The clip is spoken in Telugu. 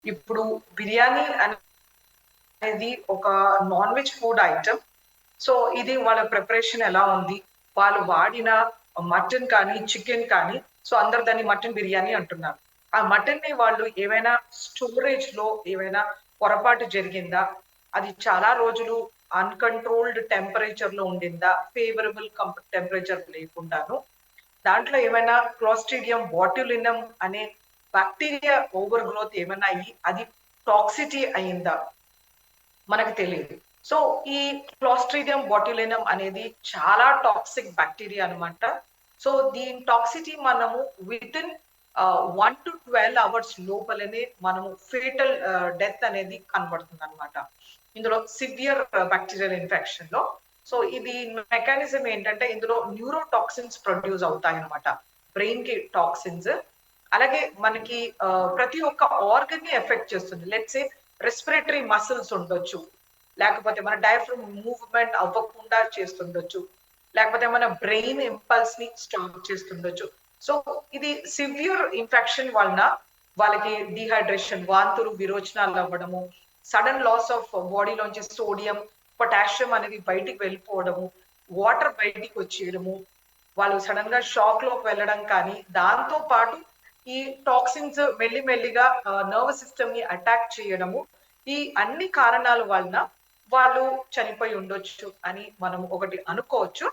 ఇప్పుడు బిర్యానీ అనేది ఒక non veg food item. So, ఇది వాళ్ళ ప్రిపరేషన్ ఎలా ఉంది? వాళ్ళు వాడిన మటన్ కానీ, చికెన్ కానీ సో, అందరూ దాన్ని మటన్ బిర్యానీ అంటున్నారు. ఆ మటన్‌ని వాళ్ళు ఏవైనా స్టోరేజ్‌లో ఏవైనా పొరపాటు జరిగిందా? అది చాలా రోజులు అన్‌కంట్రోల్డ్ టెంపరేచర్‌లో ఉండిందా? ఫేవరబుల్ టెంపరేచర్ లేకుండాను. దాంట్లో ఏమైనా క్లోస్ట్రిడియం బాట్యులినం అనే బాక్టీరియా ఓవర్ గ్రోత్ ఏమైనా అయ్యి, అది టాక్సిటీ అయిందా? మనకు తెలీదు. సో, ఈ క్లోస్ట్రిడియం బాట్యులినం అనేది చాలా టాక్సిక్ బాక్టీరియా అన్నమాట. సో, దీని టాక్సిటీ మనము వితిన్ 1-12 అవర్స్ లోపలనే మనము ఫేటల్ డెత్ అనేది కనబడుతుందన్నమాట. ఇందులో సివియర్ బాక్టీరియల్ ఇన్ఫెక్షన్‌లో. సో, ఇది మెకానిజం ఏంటంటే ఇందులో న్యూరోటాక్సిన్స్ ప్రొడ్యూస్ అవుతాయన్నమాట. బ్రెయిన్‌కి టాక్సిన్స్. అలాగే మనకి ప్రతి ఒక్క ఆర్గన్‌ని ఎఫెక్ట్ చేస్తుంది. లెట్స్ సే రెస్పిరేటరీ మసిల్స్ ఉండొచ్చు. లేకపోతే మన డయాఫ్రామ్ మూవ్‌మెంట్ అవ్వకుండా చేస్తుండొచ్చు. లేకపోతే మన బ్రెయిన్ ఇంపల్స్‌ని స్టాప్ చేస్తుండొచ్చు. సో, ఇది సివియర్ ఇన్ఫెక్షన్ వలన వాళ్ళకి డీహైడ్రేషన్, వాంతులు, విరోచనాలు అవ్వడము, సడెన్ లాస్ ఆఫ్ బాడీలోంచి సోడియం, పొటాషియం అనేది బయటికి వెళ్ళిపోవడము, వాటర్ బయటికి వచ్చేయడము, వాళ్ళు సడెన్‌గా షాక్‌లోకి వెళ్ళడం కానీ, దాంతో పాటు ఈ టాక్సిన్స్ మెల్లిమెల్లిగా నర్వస్ సిస్టమ్‌ని అటాక్ చేయడము, ఈ అన్ని కారణాల వలన వాళ్ళు చనిపోయి ఉండొచ్చు అని మనం ఒకటి అనుకోవచ్చు.